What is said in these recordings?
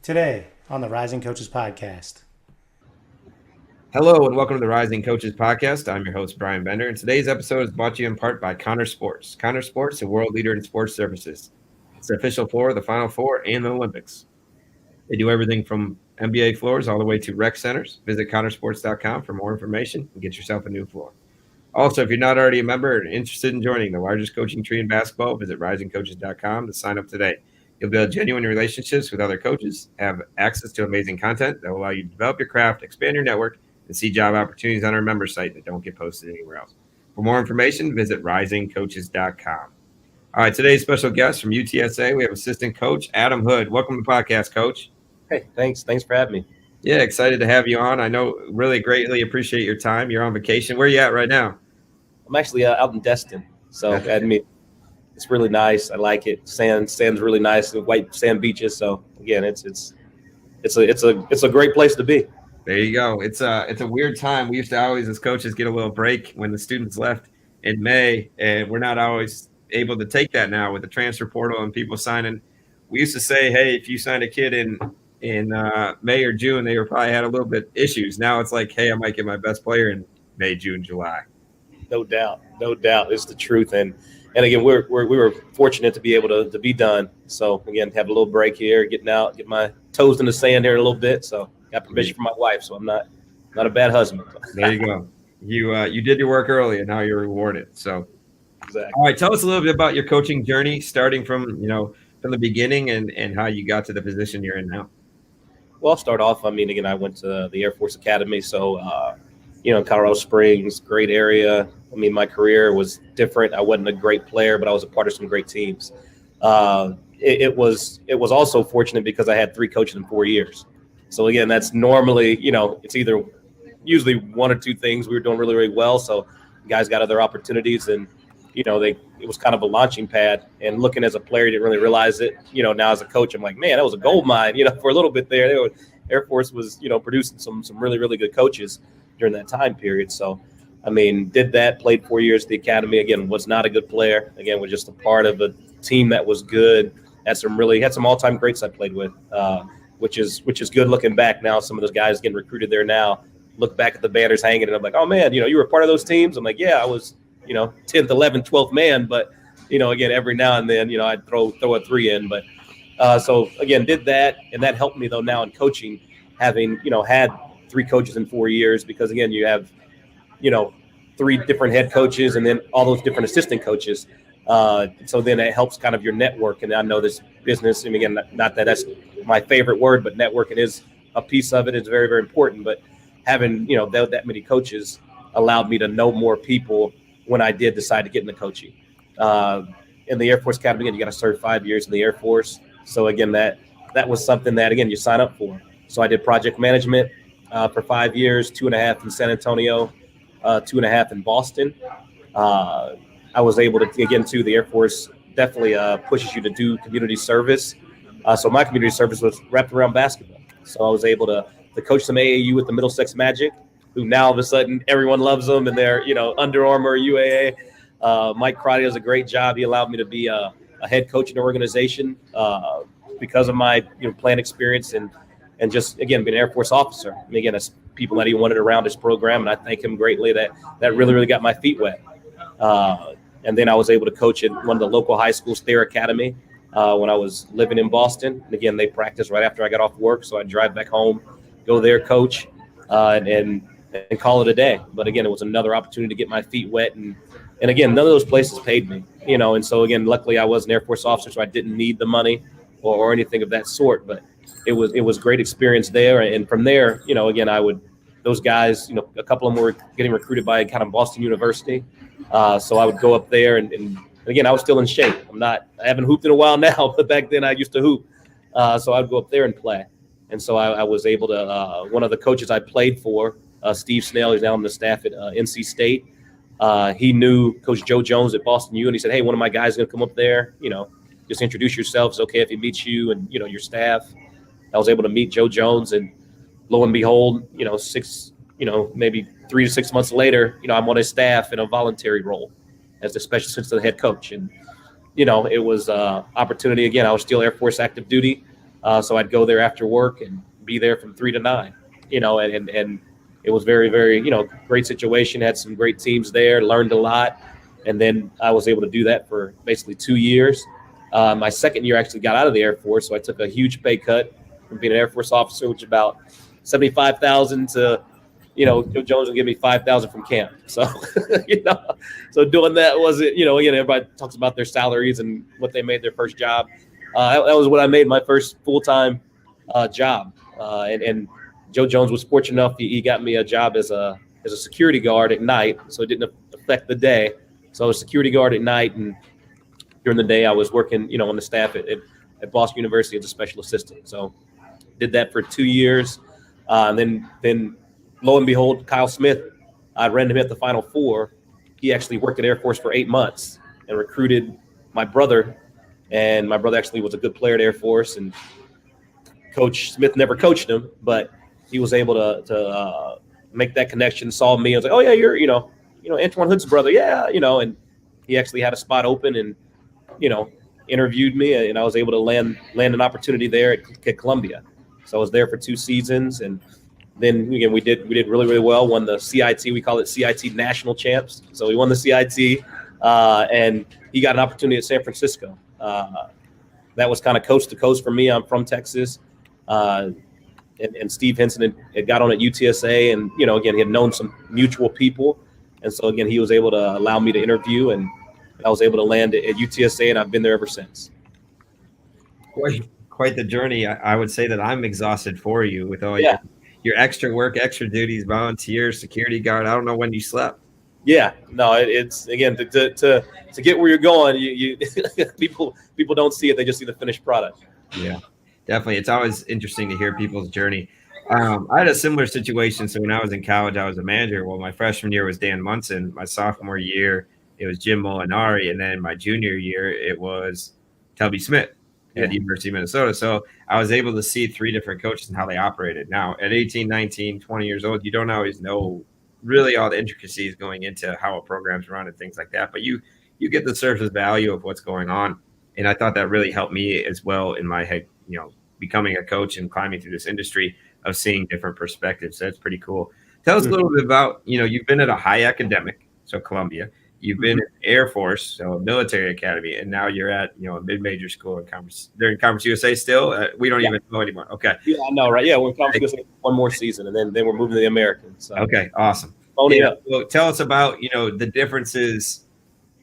Today on the Rising Coaches Podcast. Hello and welcome to the Rising Coaches Podcast. I'm your host, Brian Bender, and today's episode is brought to you in part by Connor Sports. Connor Sports, a world leader in sports services. It's the official floor of the Final Four and the Olympics. They do everything from NBA floors all the way to rec centers. Visit connorsports.com for more information and get yourself a new floor. Also, if you're not already a member and interested in joining the largest coaching tree in basketball, visit risingcoaches.com to sign up today. You'll build genuine relationships with other coaches, have access to amazing content that will allow you to develop your craft, expand your network, and see job opportunities on our member site that don't get posted anywhere else. For more information, visit risingcoaches.com. All right, today's special guest from UTSA, we have assistant coach Adam Hood. Welcome to the podcast, Coach. Hey, thanks for having me. Yeah, excited to have you on. I know really greatly appreciate your time. You're on vacation. Where are you at right now? I'm actually out in Destin, so it's really nice. I like it. Sand's really nice. The white sand beaches. So again, it's a great place to be. There you go. It's a weird time. We used to always, as coaches, get a little break when the students left in May, and we're not always able to take that now with the transfer portal and people signing. We used to say, hey, if you signed a kid in May or June, they probably had a little bit issues. Now it's like, hey, I might get my best player in May, June, July. No doubt. It's the truth. And again, we were fortunate to be able to be done. So again, have a little break here, getting out, get my toes in the sand here a little bit. So got permission from my wife, so I'm not a bad husband. There you go. You did your work early, and now you're rewarded. So exactly. All right, tell us a little bit about your coaching journey, starting from the beginning and how you got to the position you're in now. Well, I'll start off. Again, I went to the Air Force Academy, so Colorado Springs, great area. My career was different. I wasn't a great player, but I was a part of some great teams. It was also fortunate because I had 3 coaches in 4 years. So again, that's normally, it's usually one or two things. We were doing really, really well. So guys got other opportunities, and it was kind of a launching pad. And looking as a player, you didn't really realize it. Now as a coach, I'm like, man, that was a gold mine. For a little bit there, Air Force was producing some really, really good coaches during that time period. So did that, played 4 years at the academy. Again, was not a good player. Again, was just a part of a team that was good. Had some all-time greats I played with, which is good looking back now. Some of those guys getting recruited there now. Look back at the banners hanging, and I'm like, oh man, you were part of those teams. I'm like, yeah, I was, 10th, 11th, 12th man, but again, every now and then, I'd throw a 3 in. But so again, did that, and that helped me though now in coaching, having had 3 coaches in 4 years, because again, you have 3 different head coaches and then all those different assistant coaches. So then it helps kind of your network. And I know this business, and again, not that that's my favorite word, but networking is a piece of it. It's very, very important. But having, that many coaches allowed me to know more people when I did decide to get into coaching. In the Air Force Academy, again, you got to serve 5 years in the Air Force. So again, that was something that, again, you sign up for. So I did project management for 5 years, 2.5 in San Antonio, 2.5 in Boston. I was able to, again, too, the Air Force definitely pushes you to do community service. So my community service was wrapped around basketball. So I was able to coach some AAU with the Middlesex Magic, who now all of a sudden everyone loves them, and they're, Under Armour, UAA. Mike Crotty does a great job. He allowed me to be a head coach in the organization because of my playing experience and just, again, being an Air Force officer. Again, as people that he wanted around his program, and I thank him greatly. That really, really got my feet wet. And then I was able to coach at one of the local high schools, Thayer Academy, when I was living in Boston. And again, they practiced right after I got off work, so I'd drive back home, go there, coach, and call it a day. But again, it was another opportunity to get my feet wet. And again, none of those places paid me, And so again, luckily I was an Air Force officer, so I didn't need the money or anything of that sort. But it was great experience there. And from there, again, those guys, a couple of them were getting recruited by kind of Boston University. So I would go up there and again, I was still in shape. I haven't hooped in a while now, but back then I used to hoop. So I'd go up there and play. And so I was able to, one of the coaches I played for, Steve Snell, he's now on the staff at NC State. He knew Coach Joe Jones at Boston U, and he said, hey, one of my guys is going to come up there, just introduce yourself. It's okay if he meets you and, your staff. I was able to meet Joe Jones, and lo and behold, maybe 3 to 6 months later, I'm on his staff in a voluntary role as the special assistant head coach. And, it was opportunity. Again, I was still Air Force active duty. So I'd go there after work and be there from 3 to 9, and it was very, very, great situation. Had some great teams there, learned a lot. And then I was able to do that for basically 2 years. My second year I actually got out of the Air Force. So I took a huge pay cut from being an Air Force officer, which is about $75,000 to, Joe Jones will give me $5,000 from camp. So, so doing that wasn't, again, everybody talks about their salaries and what they made their first job. That was what I made my first full-time job. And Joe Jones was fortunate enough. He got me a job as a security guard at night. So it didn't affect the day. So I was a security guard at night. And during the day I was working, on the staff at Boston University as a special assistant. So did that for 2 years. And then lo and behold, Kyle Smith, I ran him at the Final Four. He actually worked at Air Force for 8 months and recruited my brother. And my brother actually was a good player at Air Force. And Coach Smith never coached him, but he was able to make that connection, saw me. I was like, oh, yeah, you're, Antoine Hood's brother. Yeah, and he actually had a spot open and, interviewed me. And I was able to land an opportunity there at Columbia. So I was there for 2 seasons. And then, again, we did really, really well, won the CIT. We call it CIT National Champs. So we won the CIT, and he got an opportunity at San Francisco. That was kind of coast to coast for me. I'm from Texas. And Steve Henson had got on at UTSA, and again, he had known some mutual people, and so again, he was able to allow me to interview, and I was able to land at UTSA, and I've been there ever since. Quite the journey. I would say that I'm exhausted for you with all your extra work, extra duties, volunteers, security guard. I don't know when you slept. Yeah, no, it's again to get where you're going. You people don't see it; they just see the finished product. Yeah. Definitely. It's always interesting to hear people's journey. I had a similar situation. So when I was in college, I was a manager. Well, my freshman year was Dan Munson. My sophomore year, it was Jim Molinari. And then my junior year, it was Tubby Smith at the University of Minnesota. So I was able to see 3 different coaches and how they operated. Now, at 18, 19, 20 years old, you don't always know really all the intricacies going into how a program's run and things like that. But you get the surface value of what's going on. And I thought that really helped me as well in my head, becoming a coach and climbing through this industry of seeing different perspectives. So that's pretty cool. Tell us a little bit about, you've been at a high academic, so Columbia. You've been in Air Force, so military academy, and now you're at, a mid-major school in Conference. They're in Conference USA still? We don't even know anymore. Okay. Yeah, I know, right? Yeah, we're in Conference USA one more season, and then we're moving to the American. So. Okay, awesome. Well, tell us about, the differences,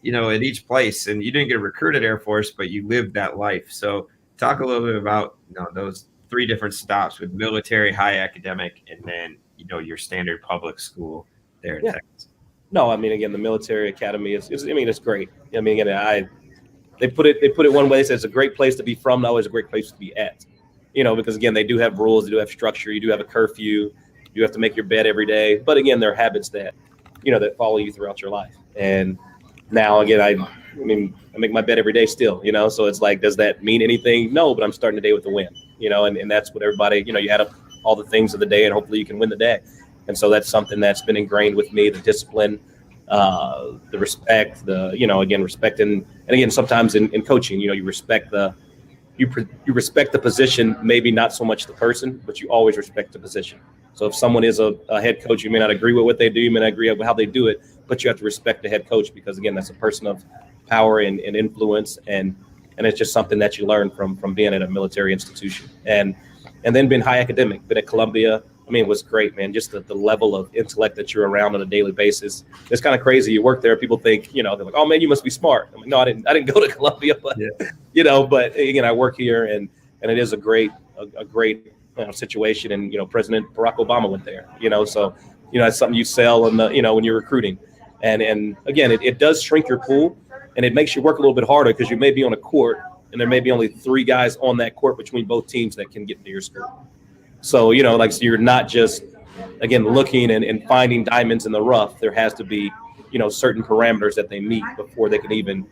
at each place. And you didn't get recruited Air Force, but you lived that life. So talk a little bit about those 3 different stops with military, high academic, and then your standard public school there in Texas. No, I mean, again, the military academy is it's great. I mean, again, they put it one way. They say it's a great place to be from, not always a great place to be at. Because again, they do have rules, they do have structure, you do have a curfew, you have to make your bed every day. But again, there are habits that that follow you throughout your life. And now again, I make my bed every day still, so it's like, does that mean anything? No, but I'm starting the day with a win, and that's what everybody, you add up all the things of the day and hopefully you can win the day. And so that's something that's been ingrained with me, the discipline, the respect, again, respecting, and again, sometimes in coaching, you respect you respect the position, maybe not so much the person, but you always respect the position. So if someone is a head coach, you may not agree with what they do, you may not agree with how they do it, but you have to respect the head coach because, again, that's a person of power and influence, and it's just something that you learn from being at a military institution. And then being high academic, been at Columbia, it was great, man. Just the level of intellect that you're around on a daily basis. It's kind of crazy. You work there, people think, they're like, oh man, you must be smart. No, I didn't go to Columbia, but but again, I work here, and it is a great situation. And President Barack Obama went there. So that's something you sell on the when you're recruiting, and again, it does shrink your pool, and it makes you work a little bit harder because you may be on a court, and there may be only 3 guys on that court between both teams that can get into your school. So, so you're not just, again, looking and finding diamonds in the rough. There has to be, certain parameters that they meet before they can even,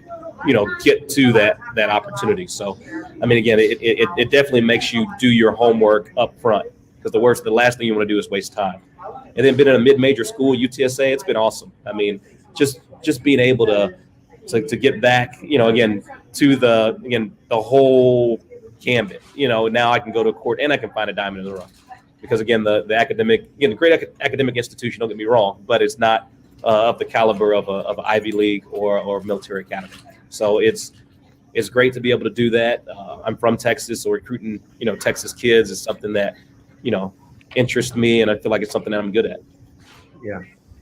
get to that opportunity. So, again, it definitely makes you do your homework up front, because the last thing you want to do is waste time. And then being in a mid-major school, UTSA, it's been awesome. Just being able to get back, again, to the whole gambit. Now I can go to a court and I can find a diamond in the rough, because again, the great academic institution. Don't get me wrong, but it's not of the caliber of a Ivy League or military academy. So it's great to be able to do that. I'm from Texas, so recruiting Texas kids is something that interests me, and I feel like it's something that I'm good at. Yeah,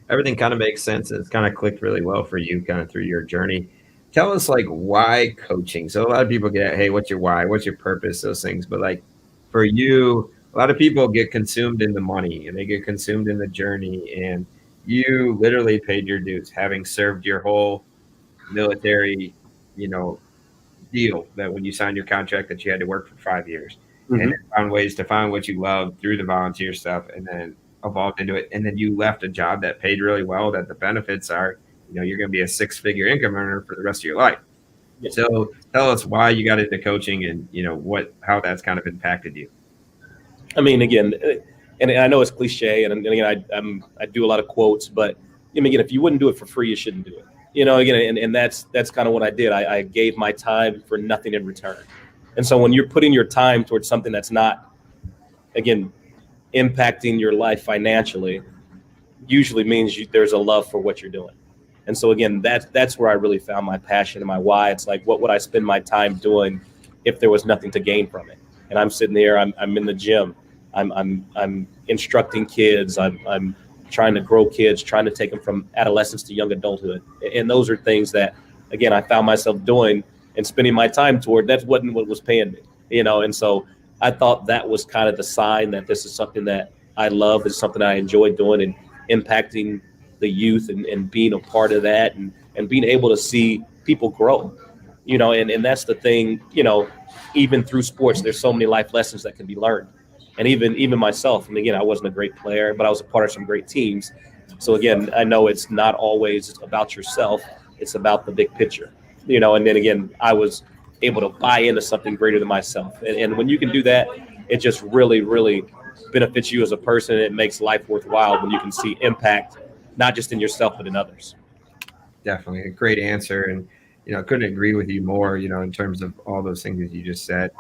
everything kind of makes sense. It's kind of clicked really well for you kind of through your journey. Tell us, like, why coaching? So a lot of people get, hey, what's your why? What's your purpose? Those things. But like for you, a lot of people get consumed in the money and they get consumed in the journey. And you literally paid your dues, having served your whole military, deal, that when you signed your contract that you had to work for 5 years, and then found ways to find what you love through the volunteer stuff, and then evolved into it. And then you left a job that paid really well, that the benefits are, you're going to be a 6-figure income earner for the rest of your life. Yeah. So tell us why you got into coaching and, how that's kind of impacted you. I mean, again, and I know it's cliche, and again, I do a lot of quotes, but again, if you wouldn't do it for free, you shouldn't do it. Again, and that's kind of what I did. I gave my time for nothing in return. And so when you're putting your time towards something that's not, again, impacting your life financially, usually means there's a love for what you're doing. And so again, that's where I really found my passion and my why. It's like, what would I spend my time doing if there was nothing to gain from it? And I'm sitting there, I'm in the gym, I'm instructing kids, I'm trying to grow kids, trying to take them from adolescence to young adulthood. And those are things that, again, I found myself doing and spending my time toward. That wasn't what was paying me, And so I thought that was kind of the sign that this is something that I love, this is something I enjoy doing, and impacting the youth and being a part of that, and being able to see people grow, and that's the thing, even through sports, there's so many life lessons that can be learned. And even myself, and again, I wasn't a great player, but I was a part of some great teams. So again, I know it's not always about yourself, it's about the big picture, and then again, I was able to buy into something greater than myself. And when you can do that, it just really, really benefits you as a person. It makes life worthwhile when you can see impact, not just in yourself, but in others. Definitely a great answer. And, couldn't agree with you more, in terms of all those things that you just said.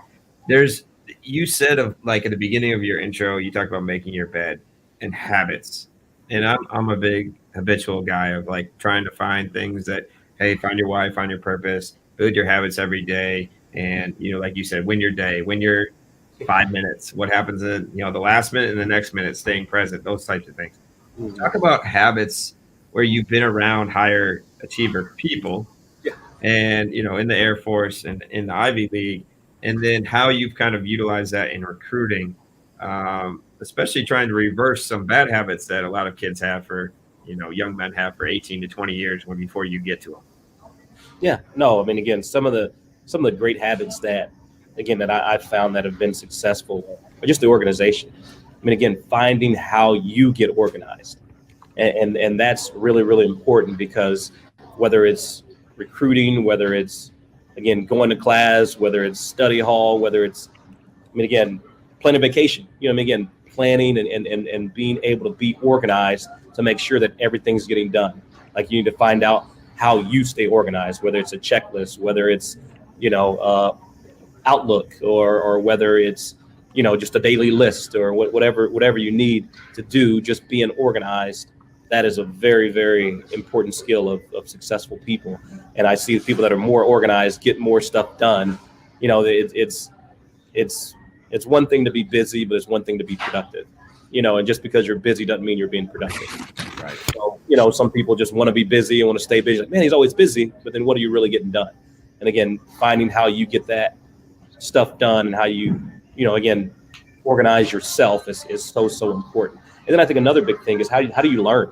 You said, of like at the beginning of your intro, you talked about making your bed and habits. And I'm a big habitual guy of like trying to find things that, hey, find your why, find your purpose, build your habits every day. And, like you said, win your day, win your 5 minutes, what happens in, the last minute and the next minute, staying present, those types of things. Talk about habits where you've been around higher achiever people, and, in the Air Force and in the Ivy League, and then how you've kind of utilized that in recruiting, especially trying to reverse some bad habits that a lot of kids have young men have for 18 to 20 years before you get to them. Yeah, no, I mean, again, some of the great habits that I've found that have been successful are just the organization. I mean, again, finding how you get organized. And that's really, really important, because whether it's recruiting, whether it's, again, going to class, whether it's study hall, whether it's, planning vacation, planning and being able to be organized to make sure that everything's getting done. Like, you need to find out how you stay organized, whether it's a checklist, whether it's, Outlook, or whether it's, just a daily list, or whatever you need to do, just being organized. That is a very, very important skill of successful people. And I see people that are more organized get more stuff done. It's one thing to be busy, but it's one thing to be productive. And just because you're busy doesn't mean you're being productive. Right. So, some people just want to be busy and want to stay busy. Like, man, he's always busy, but then what are you really getting done? And again, finding how you get that stuff done and how you, again, organize yourself is so important. And then I think another big thing is how do you learn?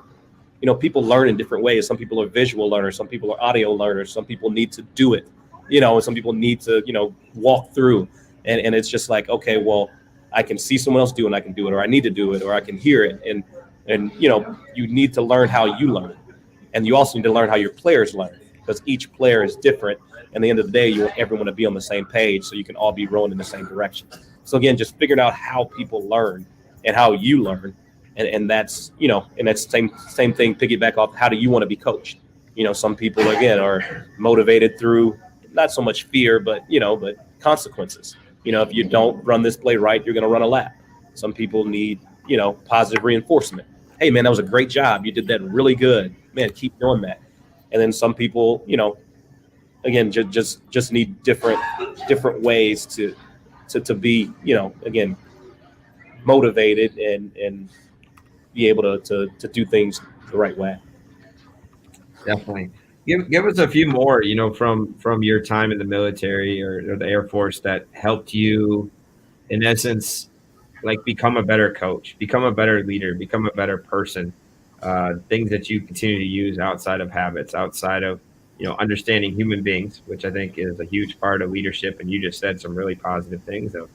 People learn in different ways. Some people are visual learners. Some people are audio learners. Some people need to do it, and some people need to, walk through. And it's just like, okay, well, I can see someone else do it and I can do it, or I need to do it, or I can hear it. And you need to learn how you learn. And you also need to learn how your players learn, because each player is different. And at the end of the day, you want everyone to be on the same page so you can all be rowing in the same direction. So again, just figuring out how people learn and how you learn. And that's, and that's same thing, piggyback off, how do you want to be coached? Some people, again, are motivated through not so much fear, but consequences. If you don't run this play right, you're going to run a lap. Some people need, positive reinforcement. Hey, man, that was a great job. You did that really good. Man, keep doing that. And then some people, again, just need different ways to be, again, motivated and be able to do things the right way. Definitely. Give us a few more, from your time in the military or the Air Force that helped you, in essence, like become a better coach, become a better leader, become a better person. Things that you continue to use outside of habits, outside of, understanding human beings, which I think is a huge part of leadership. And you just said some really positive things of,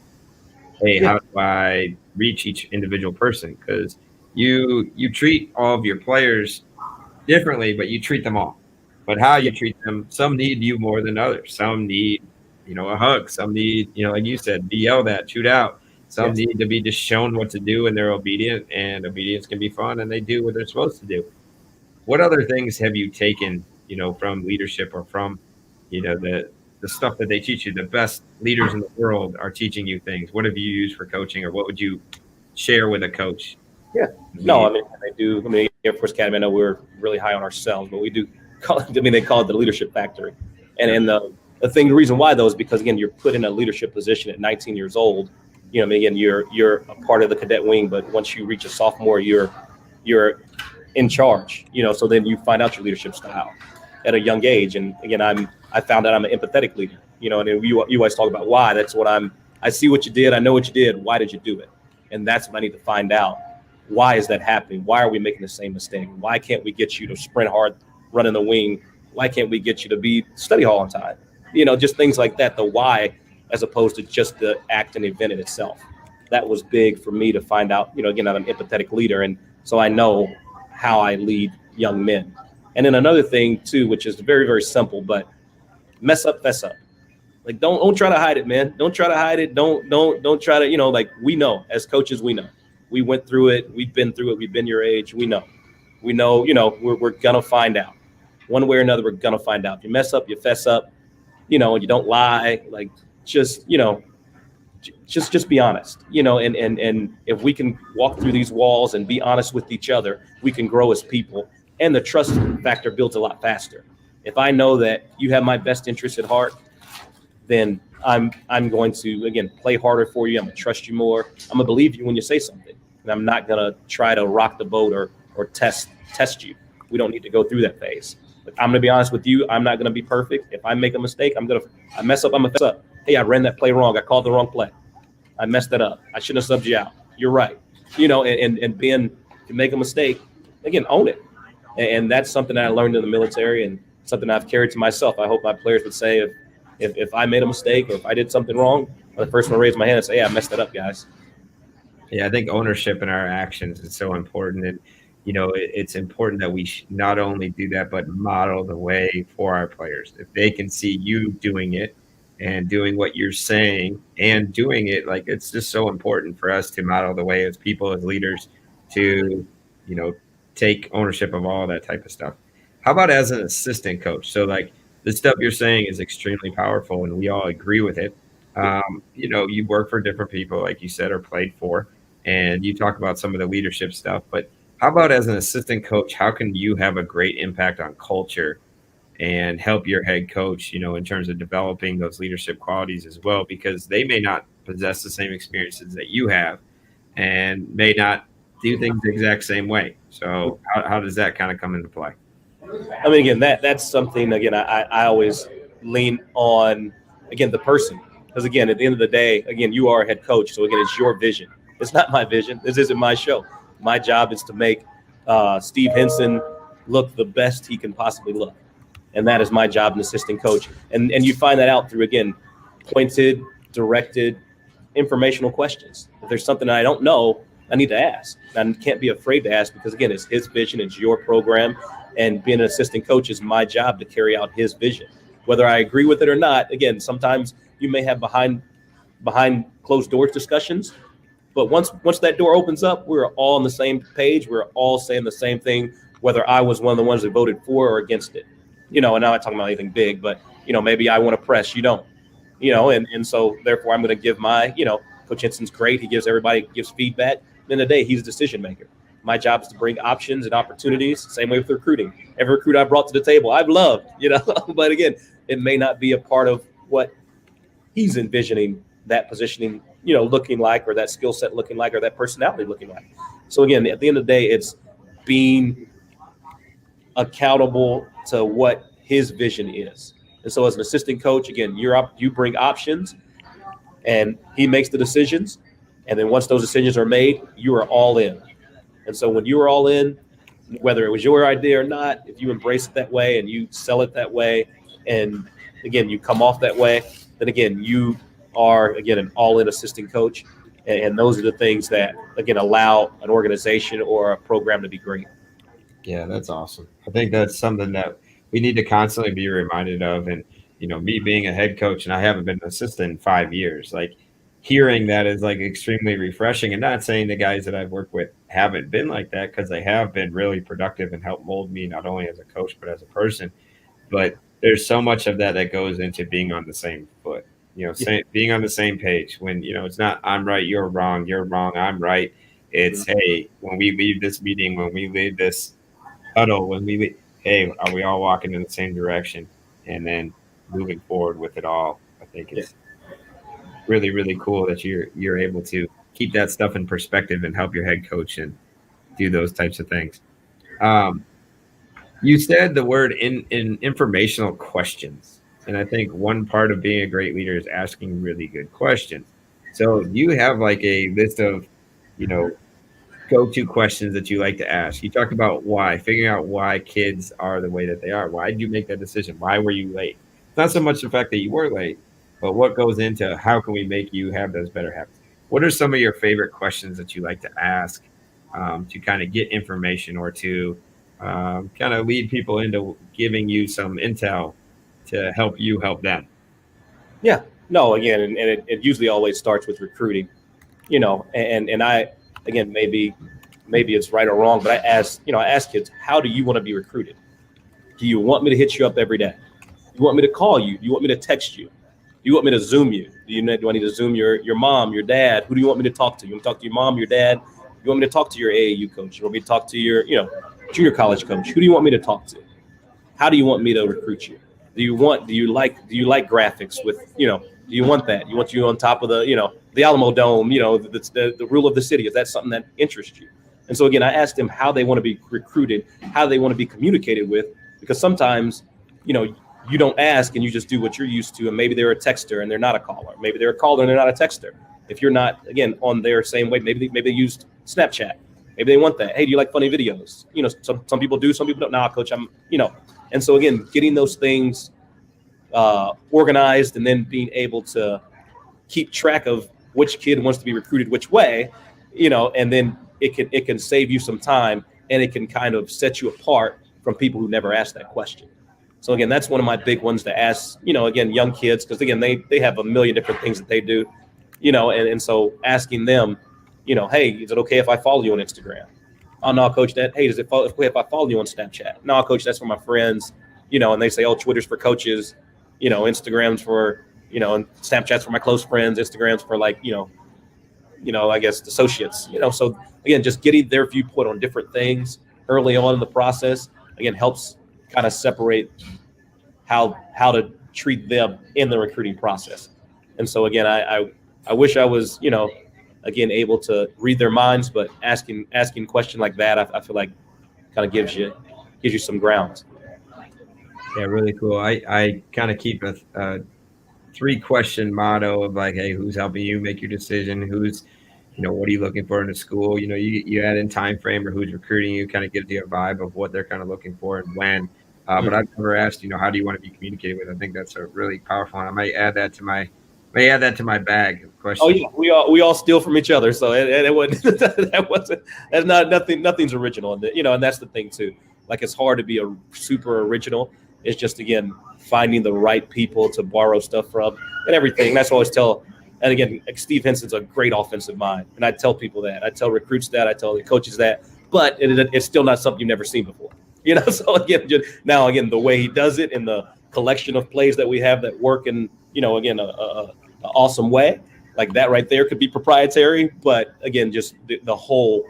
hey, how do I reach each individual person? Because you treat all of your players differently, but you treat them all. But how you treat them, some need you more than others. Some need, a hug. Some need, like you said, be yelled at, chewed out. Some need to be just shown what to do, and they're obedient, and obedience can be fun, and they do what they're supposed to do. What other things have you taken, from leadership or from, the stuff that they teach you? The best leaders in the world are teaching you things. What have you used for coaching, or what would you share with a coach? Yeah. No, they do. Air Force Academy, I know we're really high on ourselves, but we do call it, they call it the leadership factory. And the reason why though is because, again, you're put in a leadership position at 19 years old. Again, you're a part of the cadet wing, but once you reach a sophomore, you're in charge, so then you find out your leadership style at a young age. And again, I found out I'm an empathetic leader, and you always talk about why. That's what I see what you did. I know what you did. Why did you do it? And that's what I need to find out. Why is that happening? Why are we making the same mistake? Why can't we get you to sprint hard, run in the wing? Why can't we get you to be study hall on time? Just things like that, the why, as opposed to just the act and event in itself. That was big for me to find out, again, I'm an empathetic leader. And so I know how I lead young men. And then another thing too, which is very, very simple, but mess up, fess up. Like, don't try to hide it, man. Don't try to hide it. Don't try to, like, we know as coaches, we know. We went through it. We've been through it. We've been your age. We know, we're going to find out one way or another. We're going to find out. If you mess up, you fess up, and you don't lie, like just be honest, and if we can walk through these walls and be honest with each other, we can grow as people, and the trust factor builds a lot faster. If I know that you have my best interest at heart, then I'm going to, again, play harder for you. I'm going to trust you more. I'm going to believe you when you say something. And I'm not going to try to rock the boat or test you. We don't need to go through that phase. But I'm going to be honest with you. I'm not going to be perfect. If I make a mistake, I mess up, I'm going to mess up. Hey, I ran that play wrong. I called the wrong play. I messed that up. I shouldn't have subbed you out. You're right. And being, to make a mistake, again, own it. And that's something that I learned in the military and something I've carried to myself. I hope my players would say, if I made a mistake or if I did something wrong, I'm the first one to raise my hand and say, hey, I messed that up, guys. Yeah, I think ownership in our actions is so important. And, it's important that we not only do that, but model the way for our players. If they can see you doing it and doing what you're saying and doing it, like, it's just so important for us to model the way as people, as leaders, to, take ownership of all that type of stuff. How about as an assistant coach? So, like, the stuff you're saying is extremely powerful, and we all agree with it. You work for different people, like you said, or played for, and you talk about some of the leadership stuff. But how about as an assistant coach, how can you have a great impact on culture and help your head coach, in terms of developing those leadership qualities as well? Because they may not possess the same experiences that you have and may not do things the exact same way. So how does that kind of come into play? Again, that's something, again, I always lean on, again, the person. Because, again, at the end of the day, again, you are a head coach. So, again, it's your vision. It's not my vision. This isn't my show. My job is to make Steve Henson look the best he can possibly look. And that is my job, an assistant coach. And you find that out through, again, pointed, directed, informational questions. If there's something I don't know, I need to ask. I can't be afraid to ask because, again, it's his vision. It's your program. And being an assistant coach is my job to carry out his vision. Whether I agree with it or not, again, sometimes you may have behind closed doors discussions. But once that door opens up, we're all on the same page. We're all saying the same thing, whether I was one of the ones that voted for or against it. And I'm not talking about anything big, but, maybe I want to press, you don't. and so therefore I'm going to give my, Coach Henson's great. He gives feedback. At the end of the day, he's a decision maker. My job is to bring options and opportunities. Same way with recruiting. Every recruit I brought to the table, I've loved, but again, it may not be a part of what he's envisioning that positioning, looking like, or that skill set looking like, or that personality looking like. So again, at the end of the day, it's being accountable to what his vision is. And so as an assistant coach, again, you bring options and he makes the decisions. And then once those decisions are made, you are all in. And so when you are all in, whether it was your idea or not, if you embrace it that way and you sell it that way, and again, you come off that way, then again, you are, again, an all-in assistant coach. And those are the things that, again, allow an organization or a program to be great. Yeah, that's awesome. I think that's something that we need to constantly be reminded of. And, me being a head coach, and I haven't been an assistant in 5 years, like hearing that is like extremely refreshing. And not saying the guys that I've worked with haven't been like that, because they have been really productive and helped mold me not only as a coach, but as a person. But there's so much of that goes into being on the same foot, being on the same page when, it's not I'm right, you're wrong, I'm right. It's, hey, when we leave this meeting, when we leave this huddle, hey, are we all walking in the same direction? And then moving forward with it all. I think it's really, really cool that you're able to keep that stuff in perspective and help your head coach and do those types of things. You said the word in informational questions. And I think one part of being a great leader is asking really good questions. So you have like a list of, go-to questions that you like to ask. You talked about why, figuring out why kids are the way that they are. Why did you make that decision? Why were you late? It's not so much the fact that you were late, but what goes into how can we make you have those better habits? What are some of your favorite questions that you like to ask to kind of get information, or to kind of lead people into giving you some intel to help you help them? Yeah, no, again, and it usually always starts with recruiting, and I, again, maybe it's right or wrong, but I ask kids, how do you want to be recruited? Do you want me to hit you up every day? Do you want me to call you? Do you want me to text you? Do you want me to Zoom you? Do I need to Zoom your mom, your dad? Who do you want me to talk to? You want me to talk to your mom, your dad? You want me to talk to your AAU coach? You want me to talk to your, junior college coach? Who do you want me to talk to? How do you want me to recruit you? Do you like graphics with, do you want that? You want you on top of the Alamo Dome, the rule of the city? Is that something that interests you? And so again, I asked them how they want to be recruited, how they want to be communicated with, because sometimes, you don't ask and you just do what you're used to. And maybe they're a texter and they're not a caller. Maybe they're a caller and they're not a texter. If you're not, again, on their same way, maybe they used Snapchat. Maybe they want that. Hey, do you like funny videos? Some people do, some people don't. Nah, coach, and so again, getting those things organized, and then being able to keep track of which kid wants to be recruited which way, and then it can save you some time, and it can kind of set you apart from people who never asked that question. So again, that's one of my big ones to ask, again, young kids, because again, they have a million different things that they do, and so asking them, hey, is it okay if I follow you on Instagram? Oh, no, coach, that, hey, is it okay if I follow you on Snapchat? No, coach, that's for my friends, and they say, oh, Twitter's for coaches, Instagram's for, and Snapchat's for my close friends, Instagram's for like, I guess associates, so again, just getting their viewpoint on different things early on in the process, again, helps kind of separate how to treat them in the recruiting process. And so again, I wish I was, again, able to read their minds, but asking a question like that, I feel like kind of gives you some grounds. Yeah, really cool. I kind of keep a 3-question motto of like, hey, who's helping you make your decision? Who's, what are you looking for in a school? You add in time frame, or who's recruiting you, kind of gives you a vibe of what they're kind of looking for and when. But I've never asked, how do you want to be communicated with? I think that's a really powerful one. I might add that to my bag of questions. Oh yeah, we all steal from each other, so it wasn't nothing's original, and and that's the thing too. Like, it's hard to be a super original. It's just, again, finding the right people to borrow stuff from and everything. That's what I always tell. And again, Steve Henson's a great offensive mind, and I tell people that. I tell recruits that. I tell the coaches that. But it's still not something you've never seen before. So again, the way he does it, and the collection of plays that we have that work in, again, a awesome way. Like that right there could be proprietary, but again, just the whole.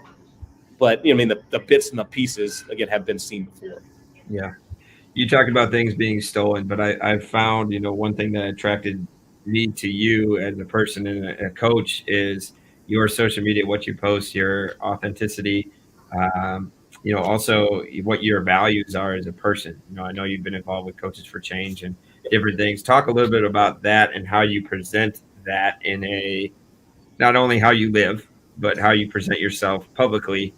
But the bits and the pieces again have been seen before. Yeah, you talked about things being stolen, but I've found one thing that attracted me to you as a person and a coach is your social media, what you post, your authenticity. Also what your values are as a person. I know you've been involved with Coaches for Change and different things. Talk a little bit about that and how you present that in not only how you live, but how you present yourself publicly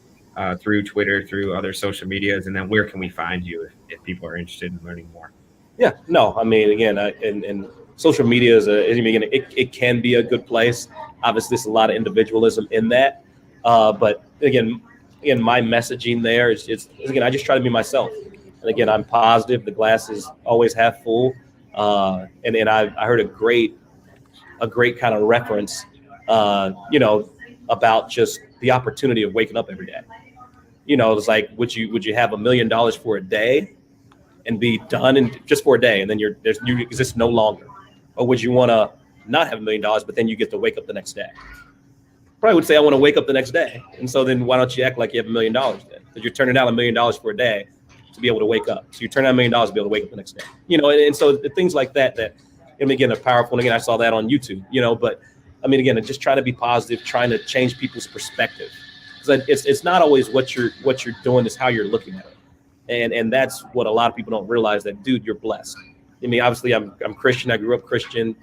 through Twitter, through other social medias, and then where can we find you if people are interested in learning more? Yeah, no, again, and social media it can be a good place. Obviously, there's a lot of individualism in that, but again, my messaging there is again, I just try to be myself, and again, I'm positive. The glass is always half full, and I heard a great kind of reference, about just the opportunity of waking up every day. It's like, would you have $1 million for a day and be done and just for a day, and then you exist no longer? Or would you want to not have $1 million, but then you get to wake up the next day? Probably would say I want to wake up the next day. And so then why don't you act like you have $1 million then? Because you're turning down $1 million for a day to be able to wake up. So you turn down $1 million to be able to wake up the next day. And so things like that again, are powerful. And again, I saw that on YouTube, but again, just trying to be positive, trying to change people's perspective. Because it's not always what you're doing, it's how you're looking at it. And that's what a lot of people don't realize, that, dude, you're blessed. Obviously I'm Christian. I grew up Christian,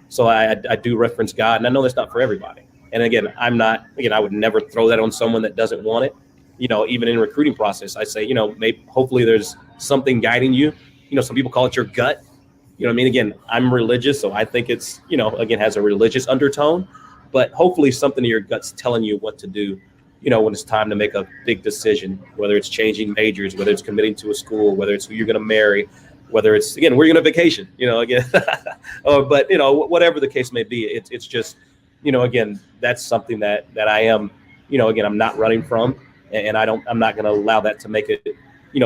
so I do reference God, and I know that's not for everybody. And again, I would never throw that on someone that doesn't want it. Even in recruiting process, I say, maybe hopefully there's something guiding you. Some people call it your gut. Again, I'm religious, so I think it's, again, has a religious undertone, but hopefully something in your gut's telling you what to do, when it's time to make a big decision, whether it's changing majors, whether it's committing to a school, whether it's who you're going to marry, whether it's, again, where you're going to vacation, again, but, whatever the case may be, it's just, again, that's something that I am, again, I'm not running from, and I'm not going to allow that to make it,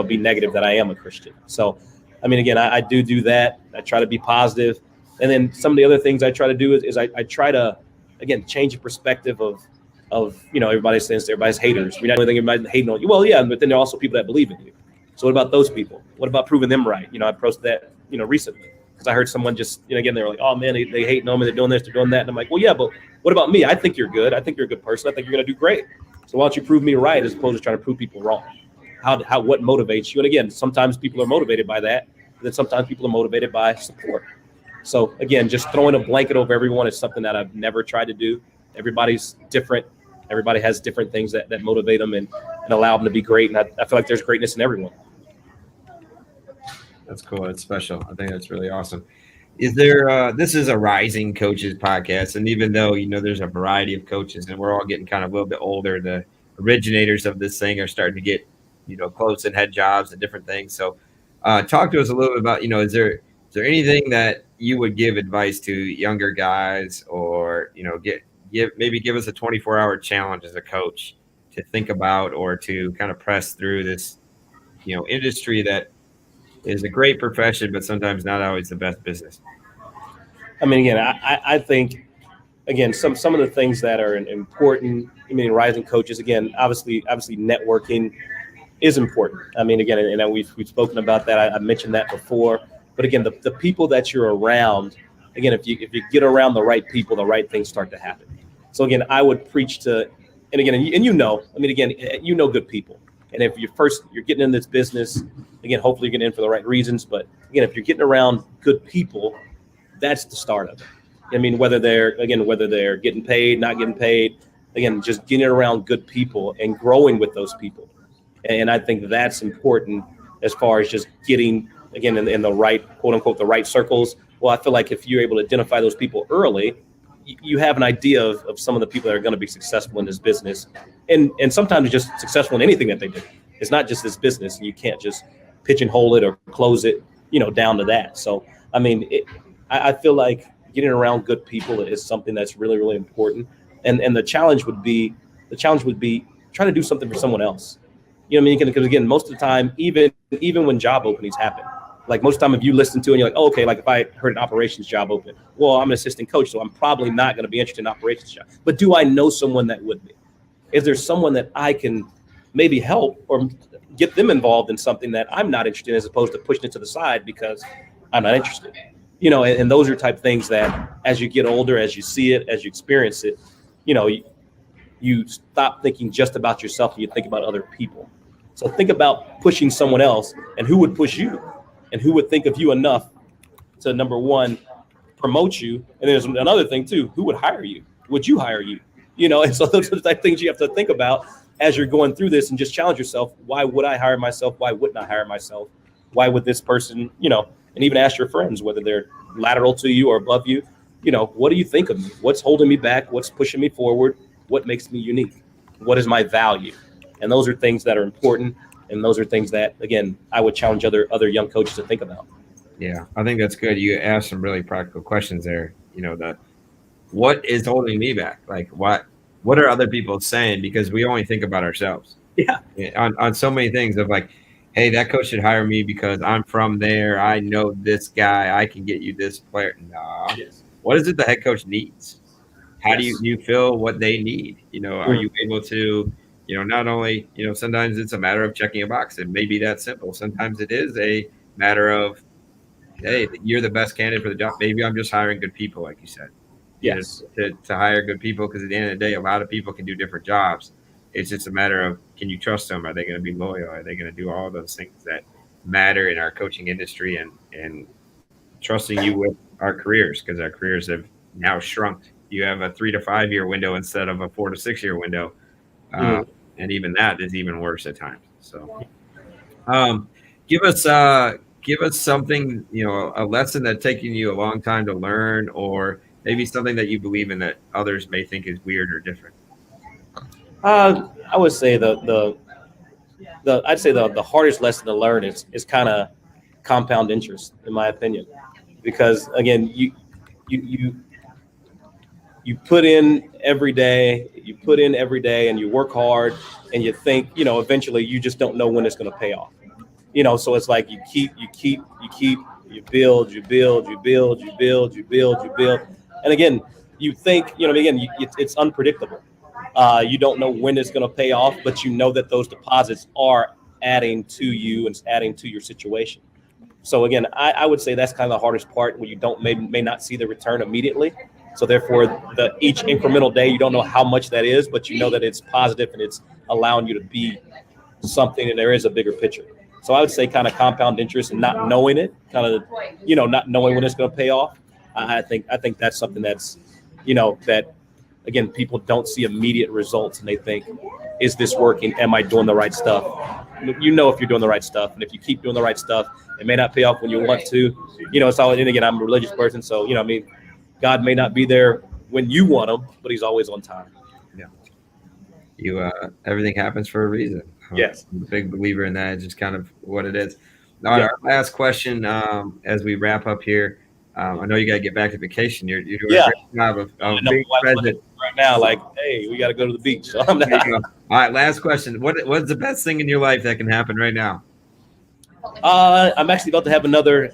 be negative that I am a Christian. So, again, I do that. I try to be positive. And then some of the other things I try to do is I try to, again, change the perspective of everybody says everybody's haters. We're not really thinking everybody's hating on you. Well, yeah, but then there are also people that believe in you. So what about those people? What about proving them right? I posted that, recently, because I heard someone just, again, they were like, oh man, they hating on me. They're doing this, they're doing that. And I'm like, well, yeah, but what about me? I think you're good. I think you're a good person. I think you're going to do great. So why don't you prove me right as opposed to trying to prove people wrong? What motivates you? And again, sometimes people are motivated by that. And then sometimes people are motivated by support. So again, just throwing a blanket over everyone is something that I've never tried to do. Everybody's different. Everybody has different things that motivate them and allow them to be great. And I feel like there's greatness in everyone. That's cool. That's special. I think that's really awesome. Is there, this is a Rising Coaches podcast. And even though, there's a variety of coaches and we're all getting kind of a little bit older, the originators of this thing are starting to get, close and head jobs and different things. So talk to us a little bit about, is there anything that you would give advice to younger guys, or, give us a 24-hour challenge as a coach to think about, or to kind of press through this, industry that is a great profession, but sometimes not always the best business? Again, I think, again, some of the things that are important, rising coaches, again, obviously networking is important. Again, and we've spoken about that. I mentioned that before. But again, the people that you're around, again, if you get around the right people, the right things start to happen. So again, I would preach to, and again, and good people. And if you're getting in this business, again, hopefully you're getting in for the right reasons. But again, if you're getting around good people, that's the start of it. Whether they're getting paid, not getting paid, again, just getting around good people and growing with those people. And I think that's important as far as just getting, again, in the right, quote unquote, the right circles. Well, I feel like if you're able to identify those people early, you have an idea of some of the people that are going to be successful in this business. And sometimes just successful in anything that they do. It's not just this business. You can't just pigeonhole it or close it, down to that. So, I feel like getting around good people is something that's really, really important. And the challenge would be trying to do something for someone else. Because again, most of the time, even when job openings happen, Like most time if you listen to it and you're like, oh, okay, like if I heard an operations job open, well, I'm an assistant coach, so I'm probably not going to be interested in operations job. But do I know someone that would be? Is there someone that I can maybe help or get them involved in something that I'm not interested in, as opposed to pushing it to the side because I'm not interested? And those are type of things that as you get older, as you see it, as you experience it, you stop thinking just about yourself and you think about other people. So think about pushing someone else and who would push you and who would think of you enough to, number one, promote you. And there's another thing too, who would hire you? Would you hire you? And so those are the type of things you have to think about as you're going through this, and just challenge yourself. Why would I hire myself? Why wouldn't I hire myself? Why would this person, and even ask your friends, whether they're lateral to you or above you, what do you think of me? What's holding me back? What's pushing me forward? What makes me unique? What is my value? And those are things that are important. And those are things that, again, I would challenge other young coaches to think about. Yeah, I think that's good. You asked some really practical questions there. What is holding me back? Like, what are other people saying? Because we only think about ourselves. Yeah. On so many things of like, hey, that coach should hire me because I'm from there. I know this guy. I can get you this player. Nah. Yes. What is it the head coach needs? How do you feel what they need? Are you able to, not only, sometimes it's a matter of checking a box. It may be that simple. Sometimes it is a matter of, hey, you're the best candidate for the job. Maybe I'm just hiring good people, like you said. Yes. To hire good people, because at the end of the day, a lot of people can do different jobs. It's just a matter of, can you trust them? Are they going to be loyal? Are they going to do all those things that matter in our coaching industry, and trusting you with our careers, because our careers have now shrunk. You have a 3 to 5 year window instead of a 4 to 6 year window. And even that is even worse at times. So give us something, a lesson that's taking you a long time to learn, or maybe something that you believe in that others may think is weird or different. I would say the hardest lesson to learn is kind of compound interest, in my opinion, because again, you put in every day, and you work hard, and you think, eventually you just don't know when it's going to pay off. So it's like you build. And again, you think, it's unpredictable. You don't know when it's going to pay off, but you know that those deposits are adding to you and adding to your situation. So again, I would say that's kind of the hardest part, when you may not see the return immediately. So therefore, each incremental day, you don't know how much that is, but you know that it's positive and it's allowing you to be something, and there is a bigger picture. So I would say kind of compound interest and not knowing it, kind of, not knowing when it's going to pay off. I think that's something that's, that, again, people don't see immediate results, and they think, is this working? Am I doing the right stuff? If you're doing the right stuff, and if you keep doing the right stuff, it may not pay off when you want to. It's all, and again, I'm a religious person, so, God may not be there when you want him, but he's always on time. Yeah. Everything happens for a reason. Yes. I'm a big believer in that. It's just kind of what it is. All right, our last question, as we wrap up here. I know you got to get back to vacation. You're doing a great job of being present right now. Like, hey, we got to go to the beach. So I'm not. All right, last question. What's the best thing in your life that can happen right now? I'm actually about to have another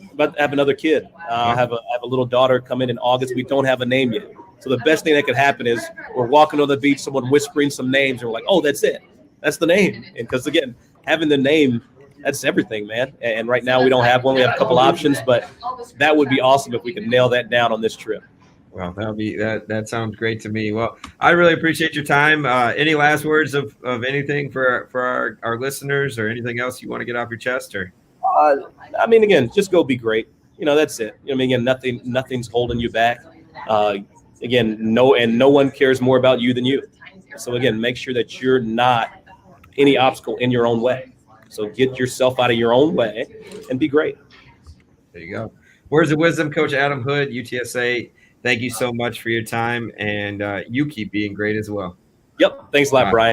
kid. I have a little daughter coming in August. We don't have a name yet. So the best thing that could happen is we're walking on the beach, someone whispering some names, and we're like, oh, that's it. That's the name. And because again, having the name, that's everything, man. And right now we don't have one. We have a couple options, but that would be awesome if we could nail that down on this trip. Well, that sounds great to me. Well, I really appreciate your time. Any last words of anything for our listeners, or anything else you want to get off your chest? Or again, just go be great. That's it. Again, nothing's holding you back. Again, no one cares more about you than you. So again, make sure that you're not any obstacle in your own way. So get yourself out of your own way and be great. There you go. Words of wisdom, Coach Adam Hood, UTSA. Thank you so much for your time, and you keep being great as well. Yep. Thanks a lot, Brian.